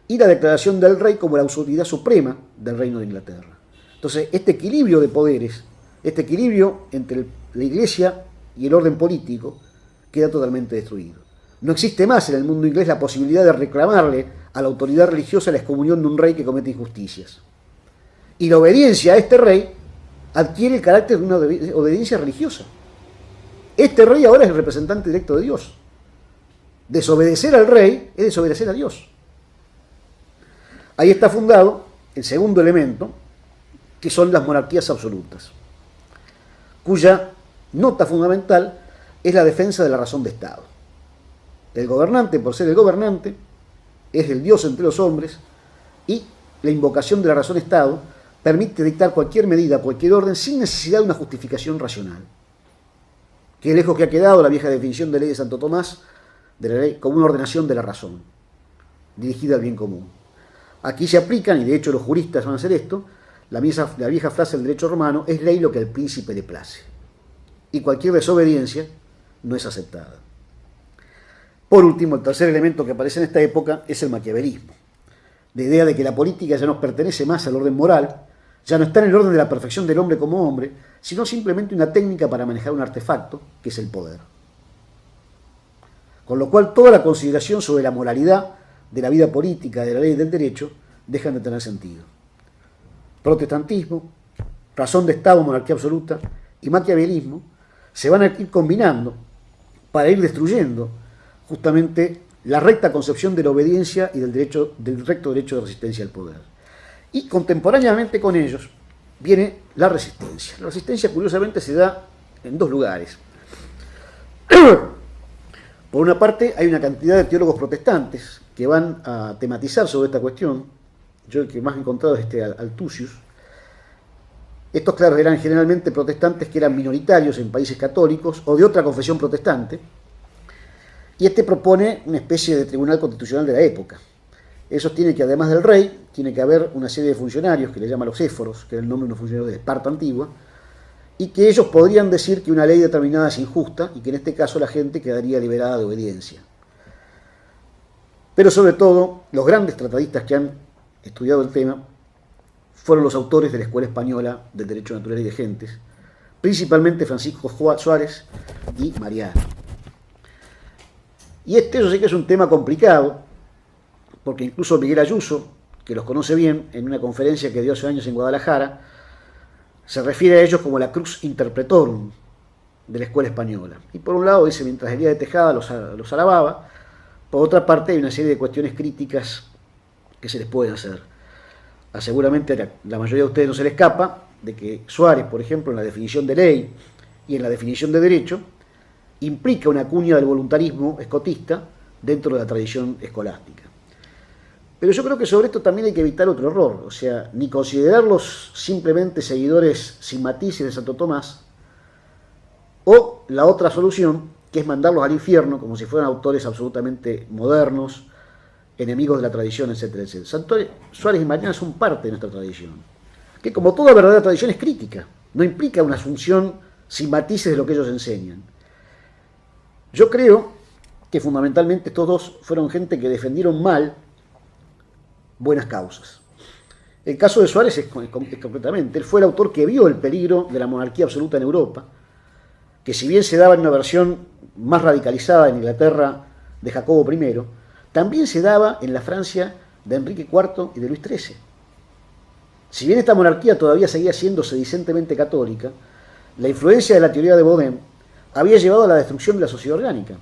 y la declaración del rey como la autoridad suprema del reino de Inglaterra. Entonces, este equilibrio de poderes, este equilibrio entre la iglesia y el orden político, queda totalmente destruido. No existe más en el mundo inglés la posibilidad de reclamarle a la autoridad religiosa la excomunión de un rey que comete injusticias. Y la obediencia a este rey adquiere el carácter de una obediencia religiosa. Este rey ahora es el representante directo de Dios. Desobedecer al rey es desobedecer a Dios. Ahí está fundado el segundo elemento, que son las monarquías absolutas, cuya nota fundamental es la defensa de la razón de Estado. El gobernante, por ser el gobernante, es el Dios entre los hombres y la invocación de la razón de Estado permite dictar cualquier medida, cualquier orden, sin necesidad de una justificación racional. Qué lejos que ha quedado la vieja definición de ley de Santo Tomás, de la ley como una ordenación de la razón, dirigida al bien común. Aquí se aplican, y de hecho los juristas van a hacer esto, la vieja frase del derecho romano, es ley lo que al príncipe le place. Y cualquier desobediencia no es aceptada. Por último, el tercer elemento que aparece en esta época es el maquiavelismo. La idea de que la política ya no pertenece más al orden moral, ya no está en el orden de la perfección del hombre como hombre, sino simplemente una técnica para manejar un artefacto, que es el poder. Con lo cual, toda la consideración sobre la moralidad de la vida política, de la ley y del derecho, dejan de tener sentido. Protestantismo, razón de Estado, monarquía absoluta y maquiavelismo se van a ir combinando para ir destruyendo justamente la recta concepción de la obediencia y del recto derecho de resistencia al poder. Y contemporáneamente con ellos viene la resistencia. La resistencia, curiosamente, se da en dos lugares. Por una parte, hay una cantidad de teólogos protestantes que van a tematizar sobre esta cuestión. Yo el que más he encontrado es Althusius. Estos, claro, eran generalmente protestantes que eran minoritarios en países católicos o de otra confesión protestante. Y este propone una especie de tribunal constitucional de la época. Eso tiene que, además del rey, tiene que haber una serie de funcionarios que le llaman los éforos, que era el nombre de unos funcionarios de Esparta antigua, y que ellos podrían decir que una ley determinada es injusta y que en este caso la gente quedaría liberada de obediencia. Pero sobre todo, los grandes tratadistas que han estudiado el tema fueron los autores de la Escuela Española del Derecho Natural y de Gentes, principalmente Francisco Suárez y Mariano. Y yo sé que es un tema complicado, porque incluso Miguel Ayuso, que los conoce bien, en una conferencia que dio hace años en Guadalajara, se refiere a ellos como la crux interpretorum de la Escuela Española. Y por un lado dice, mientras Elías de Tejada los alababa, por otra parte hay una serie de cuestiones críticas que se les pueden hacer. Seguramente a la mayoría de ustedes no se les escapa de que Suárez, por ejemplo, en la definición de ley y en la definición de derecho, implica una cuña del voluntarismo escotista dentro de la tradición escolástica. Pero yo creo que sobre esto también hay que evitar otro error, o sea, ni considerarlos simplemente seguidores sin matices de Santo Tomás, o la otra solución, que es mandarlos al infierno como si fueran autores absolutamente modernos, enemigos de la tradición, etcétera, etcétera. Suárez y Mariano son parte de nuestra tradición, que como toda verdadera tradición es crítica, no implica una asunción sin matices de lo que ellos enseñan. Yo creo que fundamentalmente estos dos fueron gente que defendieron mal buenas causas. El caso de Suárez es completamente, él fue el autor que vio el peligro de la monarquía absoluta en Europa, que si bien se daba en una versión más radicalizada en Inglaterra de Jacobo I, también se daba en la Francia de Enrique IV y de Luis XIII. Si bien esta monarquía todavía seguía siendo sedicentemente católica, la influencia de la teoría de Baudin había llevado a la destrucción de la sociedad orgánica.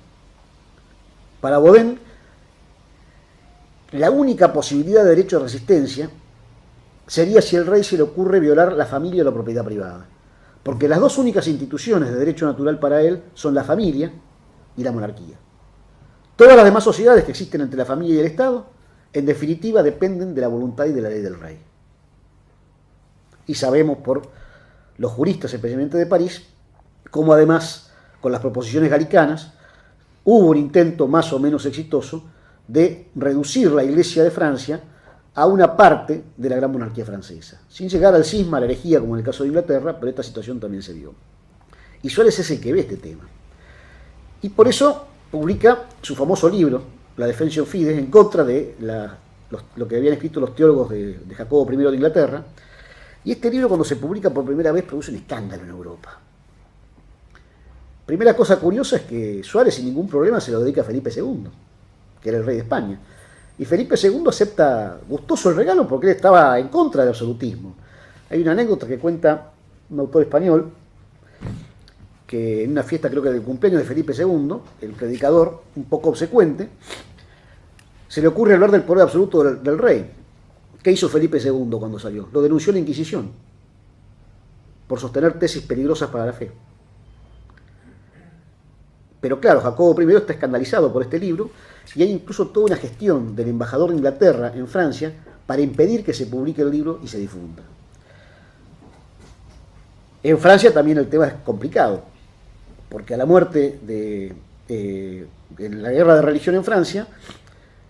Para Baudin, la única posibilidad de derecho de resistencia sería si al rey se le ocurre violar la familia o la propiedad privada. Porque las dos únicas instituciones de derecho natural para él son la familia y la monarquía. Todas las demás sociedades que existen entre la familia y el Estado, en definitiva, dependen de la voluntad y de la ley del rey. Y sabemos por los juristas, especialmente de París, cómo además, con las proposiciones galicanas, hubo un intento más o menos exitoso de reducir la Iglesia de Francia a una parte de la gran monarquía francesa, sin llegar al cisma, a la herejía, como en el caso de Inglaterra, pero esta situación también se dio. Y Suárez es el que ve este tema. Y por eso publica su famoso libro, La Defensio Fides, en contra de lo que habían escrito los teólogos de Jacobo I de Inglaterra. Y este libro, cuando se publica por primera vez, produce un escándalo en Europa. Primera cosa curiosa es que Suárez sin ningún problema se lo dedica a Felipe II, que era el rey de España. Y Felipe II acepta gustoso el regalo porque él estaba en contra del absolutismo. Hay una anécdota que cuenta un autor español que en una fiesta, creo que del cumpleaños de Felipe II, el predicador, un poco obsecuente, se le ocurre hablar del poder absoluto del rey. ¿Qué hizo Felipe II cuando salió? Lo denunció a la Inquisición por sostener tesis peligrosas para la fe. Pero claro, Jacobo I está escandalizado por este libro y hay incluso toda una gestión del embajador de Inglaterra en Francia para impedir que se publique el libro y se difunda. En Francia también el tema es complicado, porque a la muerte en la guerra de religión en Francia,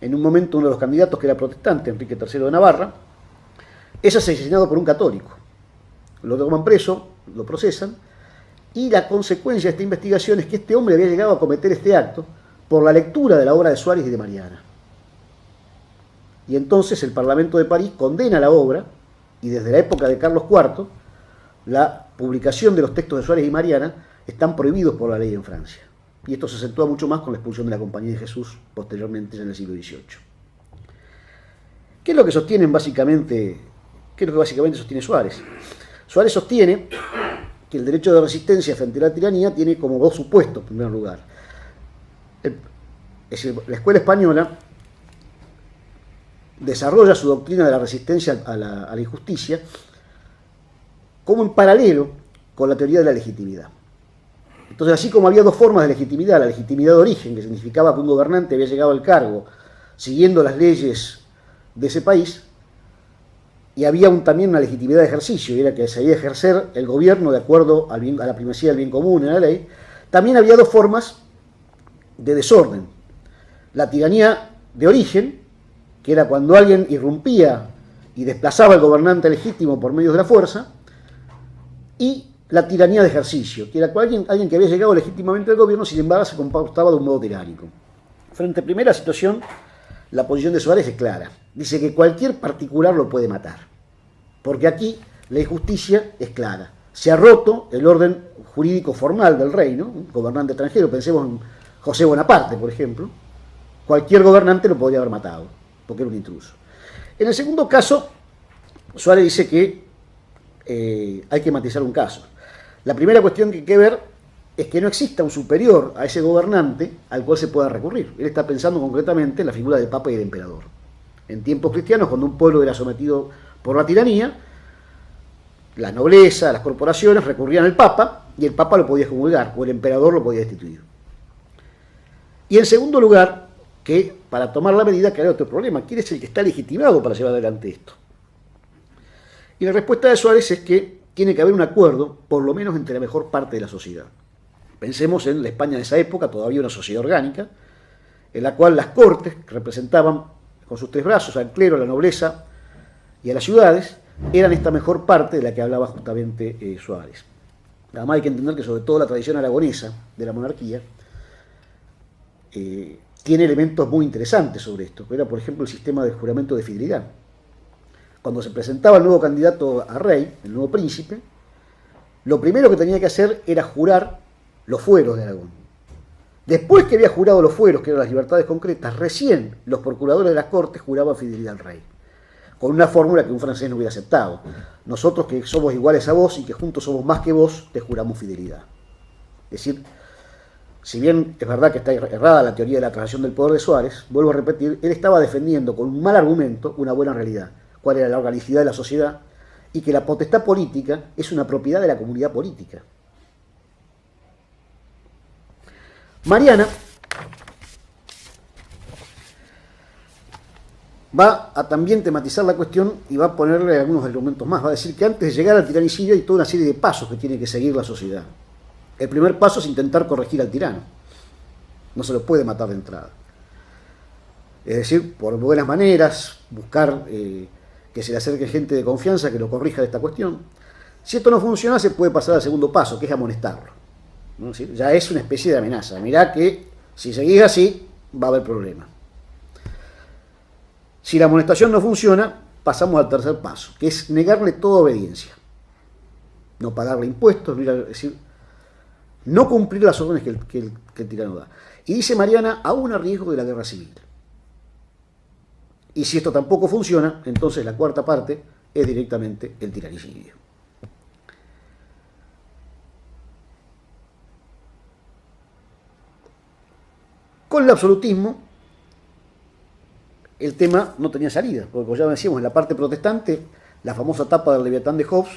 en un momento uno de los candidatos, que era protestante, Enrique III de Navarra, es asesinado por un católico. Lo toman preso, lo procesan, y la consecuencia de esta investigación es que este hombre había llegado a cometer este acto por la lectura de la obra de Suárez y de Mariana. Y entonces el Parlamento de París condena la obra, y desde la época de Carlos IV, la publicación de los textos de Suárez y Mariana están prohibidos por la ley en Francia. Y esto se acentúa mucho más con la expulsión de la Compañía de Jesús posteriormente en el siglo XVIII. ¿Qué es lo que sostienen básicamente? ¿Qué es lo que básicamente sostiene Suárez? Suárez sostiene que el derecho de resistencia frente a la tiranía tiene como dos supuestos, en primer lugar. Es decir, la escuela española desarrolla su doctrina de la resistencia a la injusticia como en paralelo con la teoría de la legitimidad. Entonces, así como había dos formas de legitimidad, la legitimidad de origen, que significaba que un gobernante había llegado al cargo siguiendo las leyes de ese país, y había también una legitimidad de ejercicio, y era que se debía ejercer el gobierno de acuerdo a la primacía del bien común en la ley. También había dos formas de desorden. La tiranía de origen, que era cuando alguien irrumpía y desplazaba al gobernante legítimo por medio de la fuerza, y la tiranía de ejercicio, que era alguien que había llegado legítimamente al gobierno, sin embargo se comportaba de un modo tiránico. Frente a la primera situación, la posición de Suárez es clara. Dice que cualquier particular lo puede matar, porque aquí la injusticia es clara. Se ha roto el orden jurídico formal del reino, un gobernante extranjero, pensemos en José Bonaparte, por ejemplo. Cualquier gobernante lo podría haber matado, porque era un intruso. En el segundo caso, Suárez dice que hay que matizar un caso. La primera cuestión que hay que ver es que no exista un superior a ese gobernante al cual se pueda recurrir. Él está pensando concretamente en la figura del Papa y del Emperador. En tiempos cristianos, cuando un pueblo era sometido por la tiranía, la nobleza, las corporaciones recurrían al Papa y el Papa lo podía excomulgar o el Emperador lo podía destituir. Y en segundo lugar, que para tomar la medida que hay otro problema. ¿Quién es el que está legitimado para llevar adelante esto? Y la respuesta de Suárez es que tiene que haber un acuerdo, por lo menos entre la mejor parte de la sociedad. Pensemos en la España de esa época, todavía una sociedad orgánica, en la cual las cortes, que representaban con sus tres brazos al clero, a la nobleza y a las ciudades, eran esta mejor parte de la que hablaba justamente Suárez. Además hay que entender que sobre todo la tradición aragonesa de la monarquía tiene elementos muy interesantes sobre esto, que era por ejemplo el sistema de juramento de fidelidad. Cuando se presentaba el nuevo candidato a rey, el nuevo príncipe, lo primero que tenía que hacer era jurar los fueros de Aragón. Después que había jurado los fueros, que eran las libertades concretas, recién los procuradores de las Cortes juraban fidelidad al rey, con una fórmula que un francés no hubiera aceptado. Nosotros que somos iguales a vos y que juntos somos más que vos, te juramos fidelidad. Es decir, si bien es verdad que está errada la teoría de la transición del poder de Suárez, vuelvo a repetir, él estaba defendiendo con un mal argumento una buena realidad, cuál era la organicidad de la sociedad y que la potestad política es una propiedad de la comunidad política. Mariana va a también tematizar la cuestión y va a ponerle algunos argumentos más. Va a decir que antes de llegar al tiranicidio hay toda una serie de pasos que tiene que seguir la sociedad. El primer paso es intentar corregir al tirano. No se lo puede matar de entrada. Es decir, por buenas maneras, buscar que se le acerque gente de confianza que lo corrija de esta cuestión. Si esto no funciona, se puede pasar al segundo paso, que es amonestarlo, ¿no? ¿Sí? Ya es una especie de amenaza. Mirá que si seguís así, va a haber problemas. Si la amonestación no funciona, pasamos al tercer paso, que es negarle toda obediencia. No pagarle impuestos, es decir, no cumplir las órdenes que el tirano da. Y dice Mariana, aún a riesgo de la guerra civil. Y si esto tampoco funciona, entonces la cuarta parte es directamente el tiranicidio. Con el absolutismo, el tema no tenía salida, porque como ya decíamos, en la parte protestante, la famosa tapa del Leviatán de Hobbes,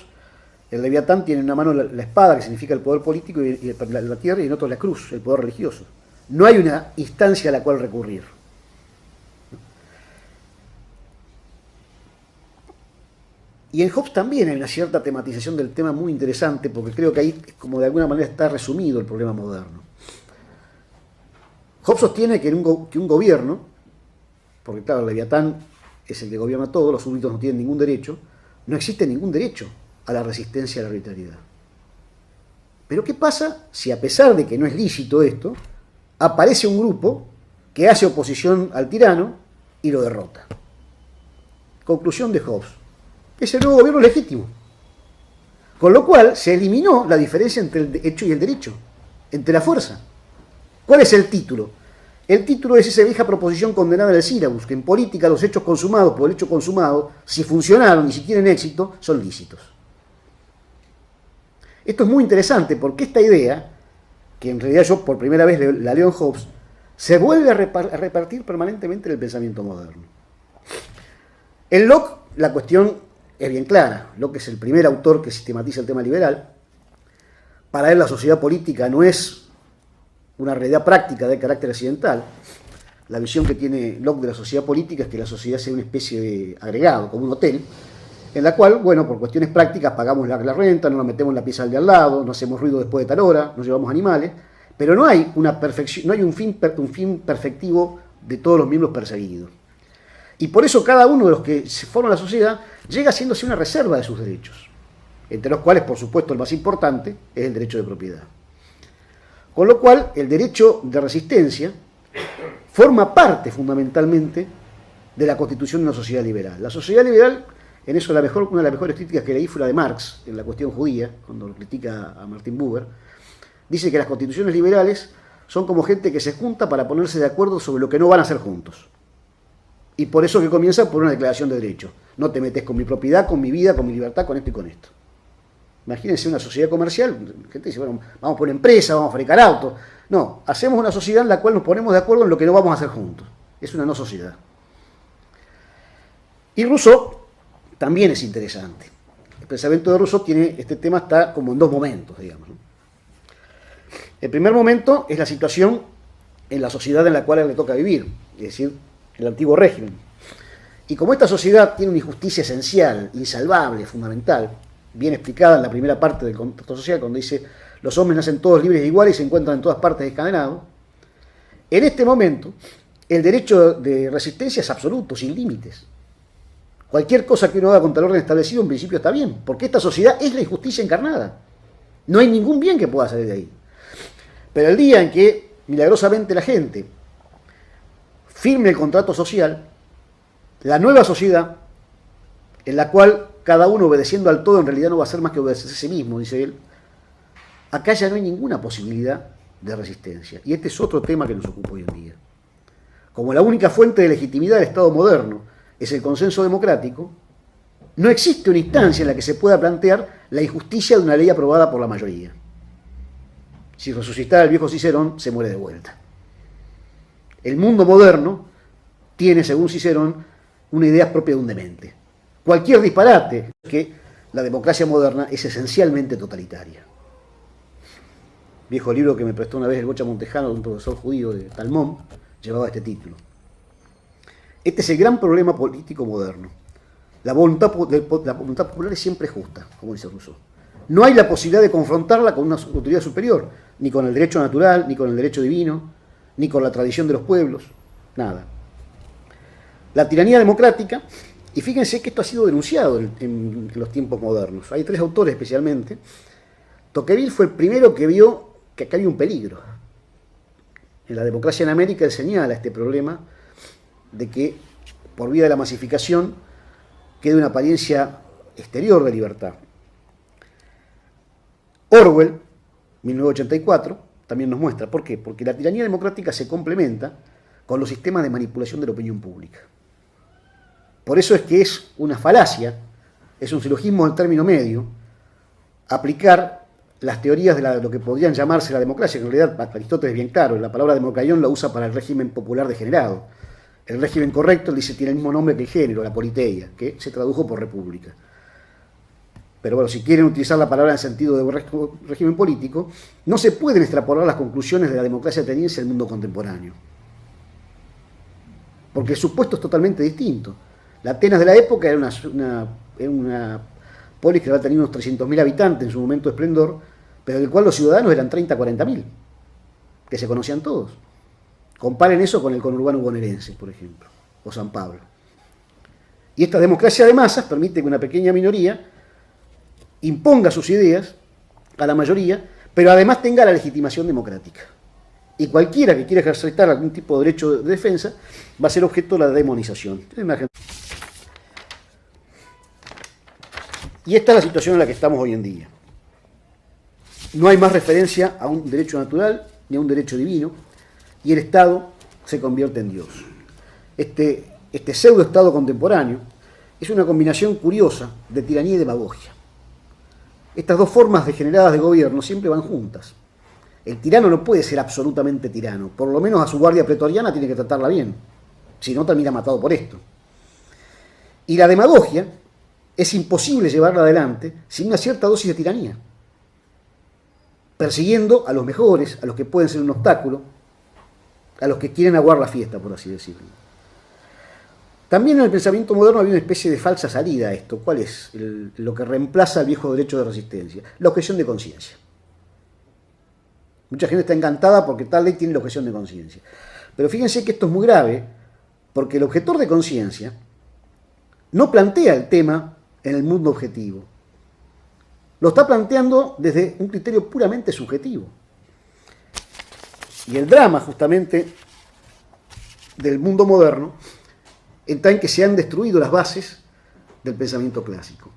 el Leviatán tiene en una mano la espada, que significa el poder político, y la tierra, y en otro la cruz, el poder religioso. No hay una instancia a la cual recurrir. Y en Hobbes también hay una cierta tematización del tema muy interesante, porque creo que ahí, como de alguna manera, está resumido el problema moderno. Hobbes sostiene que un gobierno, porque claro, el Leviatán es el que gobierna todo, los súbditos no tienen ningún derecho, no existe ningún derecho a la resistencia a la arbitrariedad. Pero ¿qué pasa si, a pesar de que no es lícito esto, aparece un grupo que hace oposición al tirano y lo derrota? Conclusión de Hobbes: es el nuevo gobierno legítimo. Con lo cual se eliminó la diferencia entre el hecho y el derecho, entre la fuerza. ¿Cuál es el título? El título es esa vieja proposición condenada del Syllabus, que en política los hechos consumados por el hecho consumado, si funcionaron y si tienen éxito, son lícitos. Esto es muy interesante porque esta idea, que en realidad yo por primera vez la leo en Hobbes, se vuelve a repartir permanentemente en el pensamiento moderno. En Locke la cuestión es bien clara. Locke es el primer autor que sistematiza el tema liberal. Para él la sociedad política no es una realidad práctica de carácter accidental. La visión que tiene Locke de la sociedad política es que la sociedad sea una especie de agregado, como un hotel, en la cual, bueno, por cuestiones prácticas pagamos la renta, no nos metemos en la pieza al de al lado, no hacemos ruido después de tal hora, no llevamos animales, pero no hay una perfección, no hay un fin perfectivo de todos los miembros perseguidos. Y por eso cada uno de los que se forman la sociedad llega haciéndose una reserva de sus derechos, entre los cuales, por supuesto, el más importante es el derecho de propiedad. Con lo cual, el derecho de resistencia forma parte fundamentalmente de la constitución de una sociedad liberal. La sociedad liberal, en eso una de las mejores críticas que leí fue la de Marx, en la cuestión judía, cuando lo critica a Martin Buber, dice que las constituciones liberales son como gente que se junta para ponerse de acuerdo sobre lo que no van a hacer juntos. Y por eso que comienza por una declaración de derechos. No te metes con mi propiedad, con mi vida, con mi libertad, con esto y con esto. Imagínense una sociedad comercial, gente dice, bueno, vamos por una empresa, vamos a fabricar autos. No, hacemos una sociedad en la cual nos ponemos de acuerdo en lo que no vamos a hacer juntos. Es una no sociedad. Y Rousseau también es interesante. El pensamiento de Rousseau tiene, este tema está como en dos momentos, digamos, ¿no? El primer momento es la situación en la sociedad en la cual a él le toca vivir, es decir, el antiguo régimen. Y como esta sociedad tiene una injusticia esencial, insalvable, fundamental, bien explicada en la primera parte del contrato social, cuando dice los hombres nacen todos libres e iguales y se encuentran en todas partes descadenados, en este momento el derecho de resistencia es absoluto, sin límites. Cualquier cosa que uno haga contra el orden establecido en principio está bien, porque esta sociedad es la injusticia encarnada. No hay ningún bien que pueda salir de ahí. Pero el día en que milagrosamente la gente firme el contrato social, la nueva sociedad, en la cual cada uno obedeciendo al todo en realidad no va a ser más que obedecerse a sí mismo, dice él, acá ya no hay ninguna posibilidad de resistencia. Y este es otro tema que nos ocupa hoy en día. Como la única fuente de legitimidad del Estado moderno es el consenso democrático, no existe una instancia en la que se pueda plantear la injusticia de una ley aprobada por la mayoría. Si resucitara el viejo Cicerón, se muere de vuelta. El mundo moderno tiene, según Cicerón, una idea propia de un demente. Cualquier disparate, que la democracia moderna es esencialmente totalitaria. Viejo libro que me prestó una vez el Bocha Montejano, de un profesor judío de Talmón, llevaba este título. Este es el gran problema político moderno. La voluntad popular es siempre justa, como dice Rousseau. No hay la posibilidad de confrontarla con una autoridad superior, ni con el derecho natural, ni con el derecho divino, ni con la tradición de los pueblos, nada. La tiranía democrática, y fíjense que esto ha sido denunciado en los tiempos modernos. Hay 3 autores especialmente. Tocqueville fue el primero que vio que acá había un peligro. En la democracia en América él señala este problema de que por vía de la masificación quede una apariencia exterior de libertad. Orwell, 1984, también nos muestra. ¿Por qué? Porque la tiranía democrática se complementa con los sistemas de manipulación de la opinión pública. Por eso es que es una falacia, es un silogismo del término medio, aplicar las teorías de lo que podrían llamarse la democracia, que en realidad Aristóteles es bien claro, la palabra democraion la usa para el régimen popular degenerado. El régimen correcto, él dice, tiene el mismo nombre que el género, la politeia, que se tradujo por república. Pero bueno, si quieren utilizar la palabra en sentido de régimen político, no se pueden extrapolar las conclusiones de la democracia ateniense al mundo contemporáneo. Porque el supuesto es totalmente distinto. La Atenas de la época era una polis que había tenido unos 300.000 habitantes en su momento de esplendor, pero del cual los ciudadanos eran 30 a 40.000, que se conocían todos. Comparen eso con el conurbano bonaerense, por ejemplo, o San Pablo. Y esta democracia de masas permite que una pequeña minoría imponga sus ideas a la mayoría, pero además tenga la legitimación democrática. Y cualquiera que quiera ejercitar algún tipo de derecho de defensa va a ser objeto de la demonización. Y esta es la situación en la que estamos hoy en día. No hay más referencia a un derecho natural ni a un derecho divino, y el Estado se convierte en Dios. Este pseudo-Estado contemporáneo es una combinación curiosa de tiranía y demagogia. Estas dos formas degeneradas de gobierno siempre van juntas. El tirano no puede ser absolutamente tirano, por lo menos a su guardia pretoriana tiene que tratarla bien, si no termina matado por esto. Y la demagogia es imposible llevarla adelante sin una cierta dosis de tiranía, persiguiendo a los mejores, a los que pueden ser un obstáculo, a los que quieren aguar la fiesta, por así decirlo. También en el pensamiento moderno había una especie de falsa salida a esto. ¿Cuál es lo que reemplaza al viejo derecho de resistencia? La objeción de conciencia. Mucha gente está encantada porque tal ley tiene la objeción de conciencia. Pero fíjense que esto es muy grave, porque el objetor de conciencia no plantea el tema en el mundo objetivo. Lo está planteando desde un criterio puramente subjetivo. Y el drama, justamente, del mundo moderno está en que se han destruido las bases del pensamiento clásico.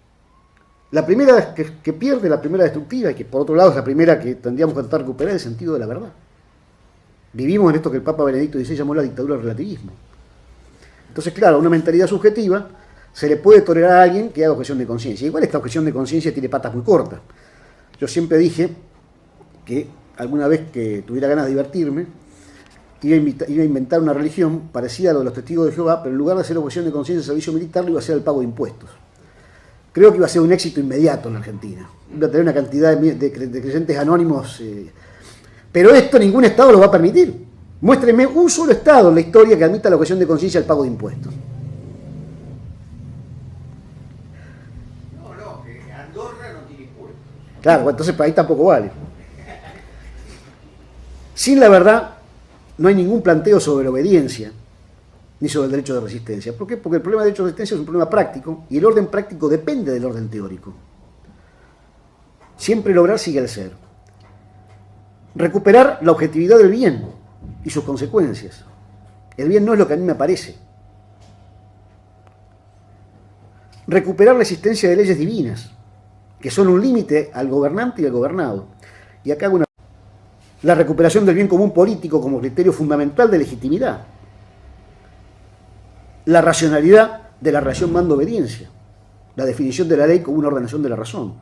La primera que pierde, la primera destructiva, y que por otro lado es la primera que tendríamos que tratar de recuperar, es el sentido de la verdad. Vivimos en esto que el Papa Benedicto XVI llamó la dictadura del relativismo. Entonces, claro, a una mentalidad subjetiva se le puede tolerar a alguien que haga objeción de conciencia. Igual esta objeción de conciencia tiene patas muy cortas. Yo siempre dije que alguna vez que tuviera ganas de divertirme, iba a inventar una religión parecida a lo de los testigos de Jehová, pero en lugar de hacer objeción de conciencia de servicio militar, lo iba a hacer el pago de impuestos. Creo que iba a ser un éxito inmediato en la Argentina. Iba a tener una cantidad de creyentes anónimos. Pero esto ningún Estado lo va a permitir. Muéstrenme un solo Estado en la historia que admita la objeción de conciencia al pago de impuestos. No, que Andorra no tiene impuestos. Claro, entonces para ahí tampoco vale. Sin la verdad, no hay ningún planteo sobre la obediencia, ni sobre el derecho de resistencia. ¿Por qué? Porque el problema del derecho de resistencia es un problema práctico, y el orden práctico depende del orden teórico. Siempre el obrar sigue al ser. Recuperar la objetividad del bien y sus consecuencias. El bien no es lo que a mí me parece. Recuperar la existencia de leyes divinas, que son un límite al gobernante y al gobernado. Y acá hago una... la recuperación del bien común político como criterio fundamental de legitimidad, la racionalidad de la relación mando-obediencia, la definición de la ley como una ordenación de la razón.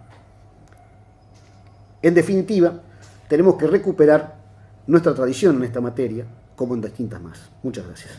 En definitiva, tenemos que recuperar nuestra tradición en esta materia, como en distintas más. Muchas gracias.